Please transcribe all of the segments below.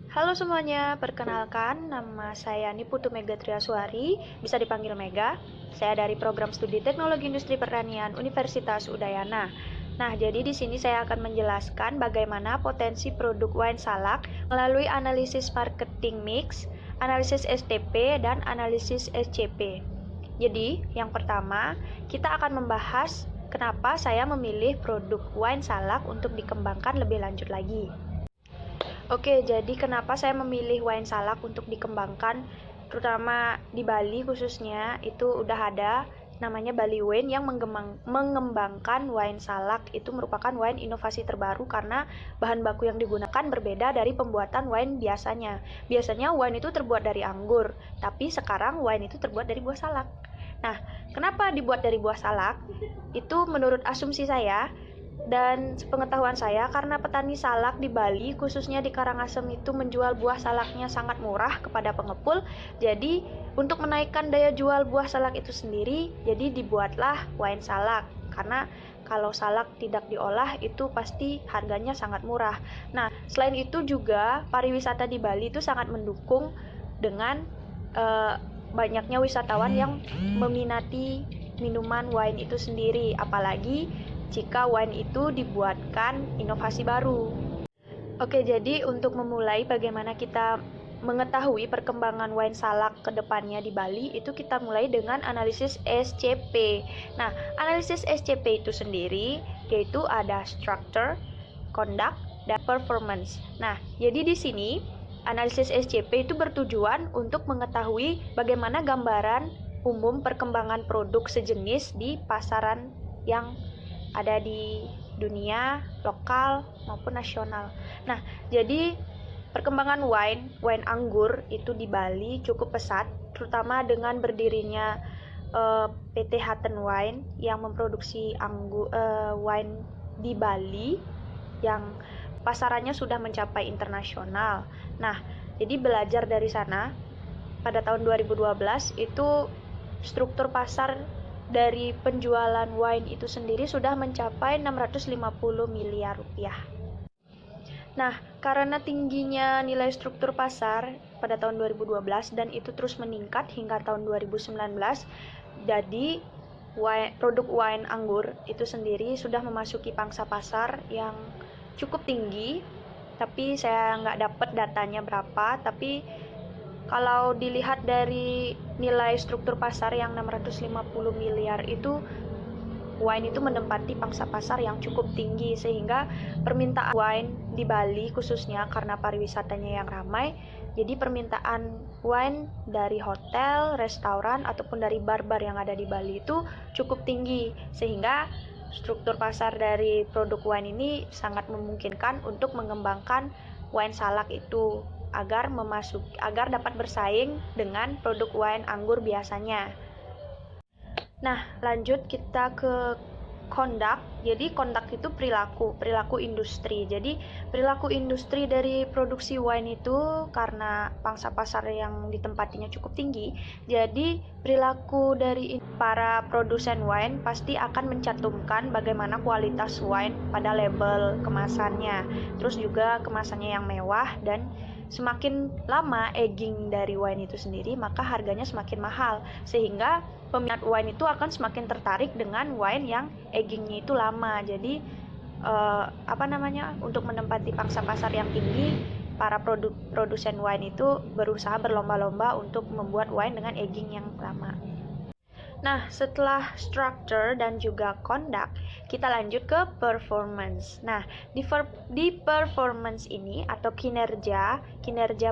Halo semuanya, perkenalkan nama saya Niputu Mega Triaswari, bisa dipanggil Mega. Saya dari program studi Teknologi Industri Pertanian Universitas Udayana. Nah, jadi di sini saya akan menjelaskan bagaimana potensi produk wine salak melalui analisis marketing mix, analisis STP, dan analisis SCP. Jadi, yang pertama, kita akan membahas kenapa saya memilih produk wine salak untuk dikembangkan lebih lanjut lagi. Oke, jadi kenapa saya memilih wine salak untuk dikembangkan, terutama di Bali khususnya, itu udah ada namanya Bali Wine yang mengembangkan wine salak. Itu merupakan wine inovasi terbaru karena bahan baku yang digunakan berbeda dari pembuatan wine biasanya. Biasanya wine itu terbuat dari anggur, tapi sekarang wine itu terbuat dari buah salak. Nah, kenapa dibuat dari buah salak? Itu menurut asumsi saya dan sepengetahuan saya, karena petani salak di Bali, khususnya di Karangasem itu menjual buah salaknya sangat murah kepada pengepul. Jadi, untuk menaikkan daya jual buah salak itu sendiri, jadi dibuatlah wine salak. Karena kalau salak tidak diolah, itu pasti harganya sangat murah. Nah, selain itu juga pariwisata di Bali itu sangat mendukung dengan banyaknya wisatawan yang meminati minuman wine itu sendiri. Apalagi jika wine itu dibuatkan inovasi baru. Oke, jadi untuk memulai bagaimana kita mengetahui perkembangan wine salak ke depannya di Bali, itu kita mulai dengan analisis SCP. Nah, analisis SCP itu sendiri yaitu ada structure, conduct, dan performance. Nah, jadi di sini analisis SCP itu bertujuan untuk mengetahui bagaimana gambaran umum perkembangan produk sejenis di pasaran yang ada di dunia, lokal maupun nasional. Nah, jadi perkembangan wine anggur itu di Bali cukup pesat, terutama dengan berdirinya PT Hutton Wine yang memproduksi wine di Bali yang pasarannya sudah mencapai internasional. Nah, jadi belajar dari sana, pada tahun 2012 itu struktur pasar dari penjualan wine itu sendiri sudah mencapai 650 miliar rupiah. Nah, karena tingginya nilai struktur pasar pada tahun 2012 dan itu terus meningkat hingga tahun 2019, jadi produk wine anggur itu sendiri sudah memasuki pangsa pasar yang cukup tinggi, tapi saya nggak dapat datanya berapa, tapi kalau dilihat dari nilai struktur pasar yang 650 miliar itu, wine itu menempati pangsa pasar yang cukup tinggi, sehingga permintaan wine di Bali khususnya karena pariwisatanya yang ramai, jadi permintaan wine dari hotel, restoran, ataupun dari bar-bar yang ada di Bali itu cukup tinggi, sehingga struktur pasar dari produk wine ini sangat memungkinkan untuk mengembangkan wine salak itu agar dapat bersaing dengan produk wine anggur biasanya. Nah, lanjut kita ke conduct. Jadi conduct itu perilaku industri. Jadi perilaku industri dari produksi wine itu karena pangsa pasar yang ditempatinya cukup tinggi, jadi perilaku dari para produsen wine pasti akan mencantumkan bagaimana kualitas wine pada label kemasannya. Terus juga kemasannya yang mewah, dan semakin lama aging dari wine itu sendiri, maka harganya semakin mahal, sehingga peminat wine itu akan semakin tertarik dengan wine yang agingnya itu lama. Jadi untuk menempati pangsa pasar yang tinggi, para produsen wine itu berusaha berlomba-lomba untuk membuat wine dengan aging yang lama. Nah, setelah structure dan juga conduct, kita lanjut ke performance. Nah, di performance ini atau kinerja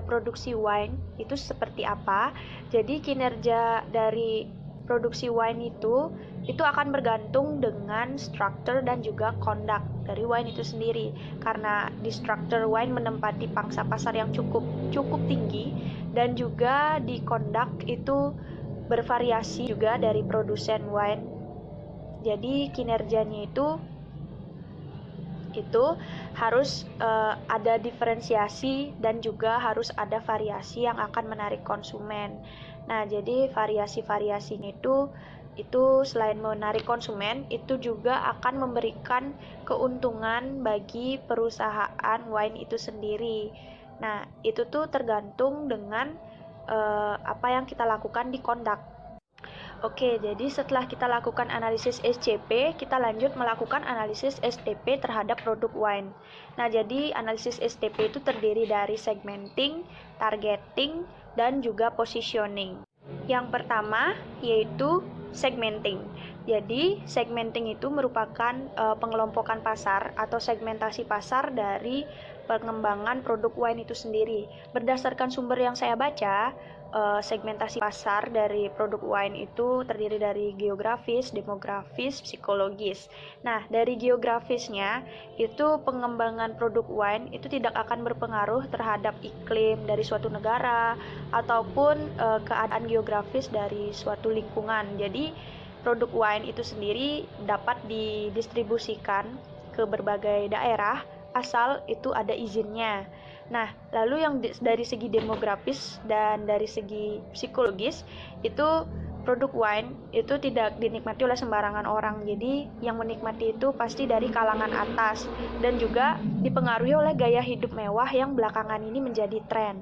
produksi wine itu seperti apa? Jadi kinerja dari produksi wine itu akan bergantung dengan structure dan juga conduct dari wine itu sendiri. Karena di structure wine menempati pangsa pasar yang cukup tinggi, dan juga di conduct itu bervariasi juga dari produsen wine. Jadi kinerjanya itu harus ada diferensiasi dan juga harus ada variasi yang akan menarik konsumen. Nah, jadi variasi-variasinya itu selain menarik konsumen, itu juga akan memberikan keuntungan bagi perusahaan wine itu sendiri. Nah, itu tuh tergantung dengan apa yang kita lakukan di kondak. Oke, jadi setelah kita lakukan analisis SCP, kita lanjut melakukan analisis STP terhadap produk wine. Nah, jadi analisis STP itu terdiri dari segmenting, targeting, dan juga positioning. Yang pertama yaitu segmenting. Jadi, segmenting itu merupakan pengelompokan pasar atau segmentasi pasar dari pengembangan produk wine itu sendiri. Berdasarkan sumber yang saya baca, segmentasi pasar dari produk wine itu terdiri dari geografis, demografis, psikologis. Nah, dari geografisnya itu pengembangan produk wine itu tidak akan berpengaruh terhadap iklim dari suatu negara ataupun keadaan geografis dari suatu lingkungan. Jadi, produk wine itu sendiri dapat didistribusikan ke berbagai daerah asal itu ada izinnya. Nah, lalu yang dari segi demografis dan dari segi psikologis itu produk wine itu tidak dinikmati oleh sembarangan orang. Jadi yang menikmati itu pasti dari kalangan atas dan juga dipengaruhi oleh gaya hidup mewah yang belakangan ini menjadi tren.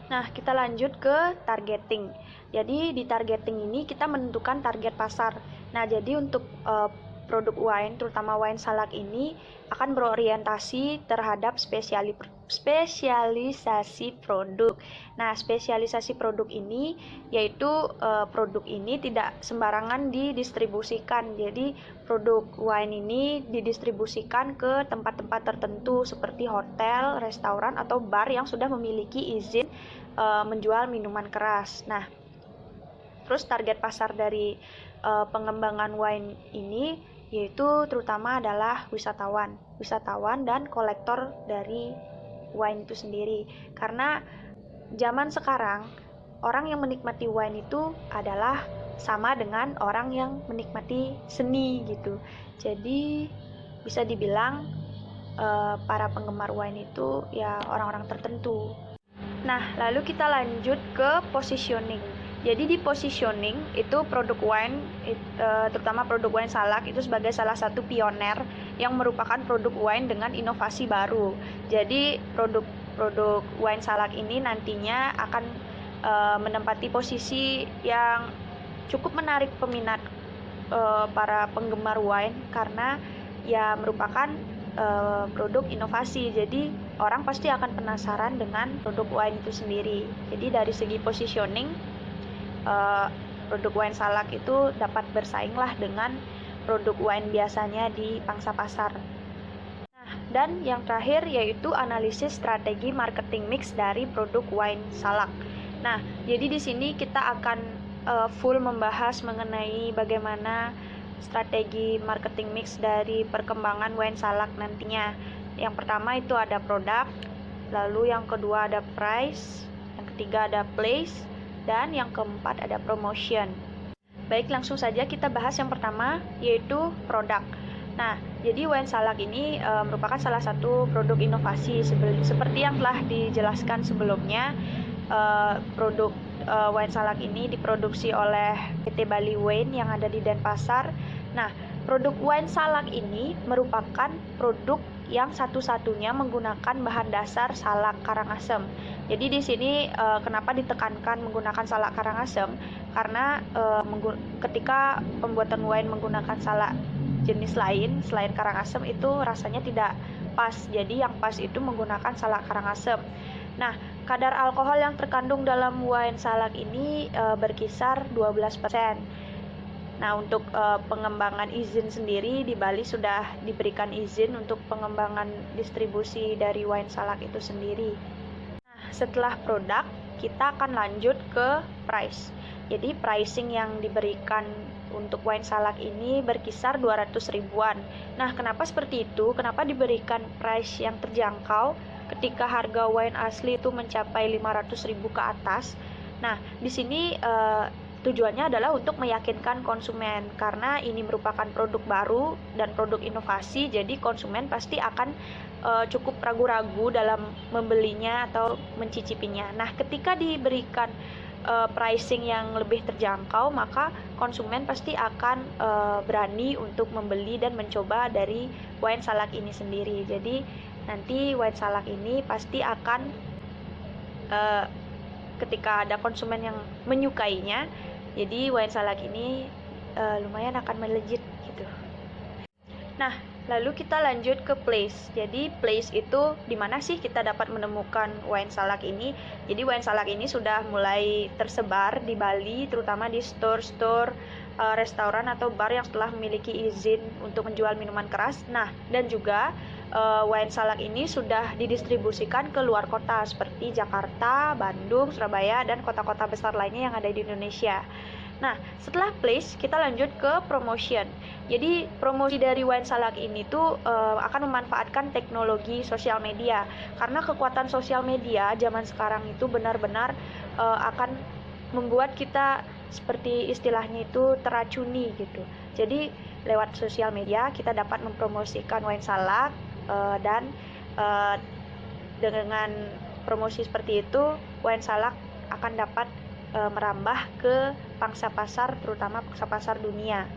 Nah, kita lanjut ke targeting. Jadi di targeting ini kita menentukan target pasar. Nah, jadi untuk produk wine, terutama wine salak ini akan berorientasi terhadap spesialisasi produk. Nah, spesialisasi produk ini yaitu produk ini tidak sembarangan didistribusikan. Jadi, produk wine ini didistribusikan ke tempat-tempat tertentu seperti hotel, restoran, atau bar yang sudah memiliki izin menjual minuman keras. Nah, terus target pasar dari pengembangan wine ini yaitu terutama adalah wisatawan dan kolektor dari wine itu sendiri. Karena zaman sekarang orang yang menikmati wine itu adalah sama dengan orang yang menikmati seni gitu. Jadi bisa dibilang para penggemar wine itu ya orang-orang tertentu. Nah, lalu kita lanjut ke positioning. Jadi di positioning itu produk wine, terutama produk wine salak itu sebagai salah satu pioner yang merupakan produk wine dengan inovasi baru. Jadi produk wine salak ini nantinya akan menempati posisi yang cukup menarik peminat para penggemar wine karena ya merupakan produk inovasi. Jadi orang pasti akan penasaran dengan produk wine itu sendiri. Jadi dari segi positioning produk wine salak itu dapat bersainglah dengan produk wine biasanya di pangsa pasar. Nah, dan yang terakhir yaitu analisis strategi marketing mix dari produk wine salak. Nah, jadi di sini kita akan full membahas mengenai bagaimana strategi marketing mix dari perkembangan wine salak nantinya. Yang pertama itu ada produk, lalu yang kedua ada price, yang ketiga ada place, dan yang keempat ada promotion. Baik, langsung saja kita bahas yang pertama yaitu produk. Nah, jadi wine salak ini merupakan salah satu produk inovasi seperti yang telah dijelaskan sebelumnya. Produk wine salak ini diproduksi oleh PT Bali Wine yang ada di Denpasar. Nah, produk wine salak ini merupakan produk yang satu-satunya menggunakan bahan dasar salak karangasem. Jadi di sini kenapa ditekankan menggunakan salak karangasem? Karena ketika pembuatan wine menggunakan salak jenis lain selain karangasem itu rasanya tidak pas. Jadi yang pas itu menggunakan salak karangasem. Nah, kadar alkohol yang terkandung dalam wine salak ini berkisar 12%. Nah, untuk pengembangan izin sendiri di Bali sudah diberikan izin untuk pengembangan distribusi dari wine salak itu sendiri. Nah, setelah produk, kita akan lanjut ke price. Jadi, pricing yang diberikan untuk wine salak ini berkisar 200 ribuan. Nah, kenapa seperti itu? Kenapa diberikan price yang terjangkau ketika harga wine asli itu mencapai 500 ribu ke atas? Nah, di sini tujuannya adalah untuk meyakinkan konsumen karena ini merupakan produk baru dan produk inovasi, jadi konsumen pasti akan cukup ragu-ragu dalam membelinya atau mencicipinya. Nah, ketika diberikan pricing yang lebih terjangkau, maka konsumen pasti akan berani untuk membeli dan mencoba dari wine salak ini sendiri. Jadi nanti wine salak ini pasti akan ketika ada konsumen yang menyukainya, jadi wine salak ini lumayan akan melejit gitu. Nah, lalu kita lanjut ke place. Jadi place itu di mana sih kita dapat menemukan wine salak ini? Jadi wine salak ini sudah mulai tersebar di Bali, terutama di store-store, restoran atau bar yang telah memiliki izin untuk menjual minuman keras. Nah, dan juga wine salak ini sudah didistribusikan ke luar kota seperti Jakarta, Bandung, Surabaya, dan kota-kota besar lainnya yang ada di Indonesia. Nah, setelah place, kita lanjut ke promotion. Jadi, promosi dari wine salak ini tuh akan memanfaatkan teknologi sosial media. Karena kekuatan sosial media zaman sekarang itu benar-benar akan membuat kita seperti istilahnya itu teracuni gitu. Jadi, lewat sosial media kita dapat mempromosikan wine salak dan dengan promosi seperti itu, wine salak akan dapat merambah ke pangsa pasar, terutama pangsa pasar dunia.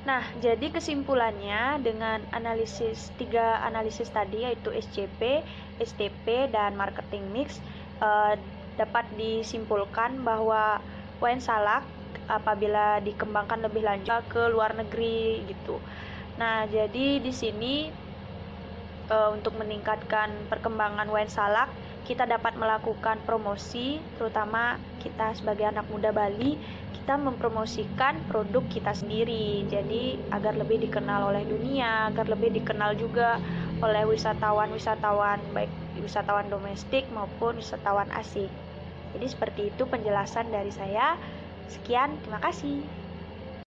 Nah, jadi kesimpulannya dengan tiga analisis tadi, yaitu SCP, STP, dan marketing mix, dapat disimpulkan bahwa wine salak apabila dikembangkan lebih lanjut ke luar negeri gitu. Nah, jadi di sini untuk meningkatkan perkembangan wine salak, kita dapat melakukan promosi, terutama kita sebagai anak muda Bali, kita mempromosikan produk kita sendiri. Jadi agar lebih dikenal oleh dunia, agar lebih dikenal juga oleh wisatawan-wisatawan, baik wisatawan domestik maupun wisatawan asing. Jadi seperti itu penjelasan dari saya. Sekian, terima kasih.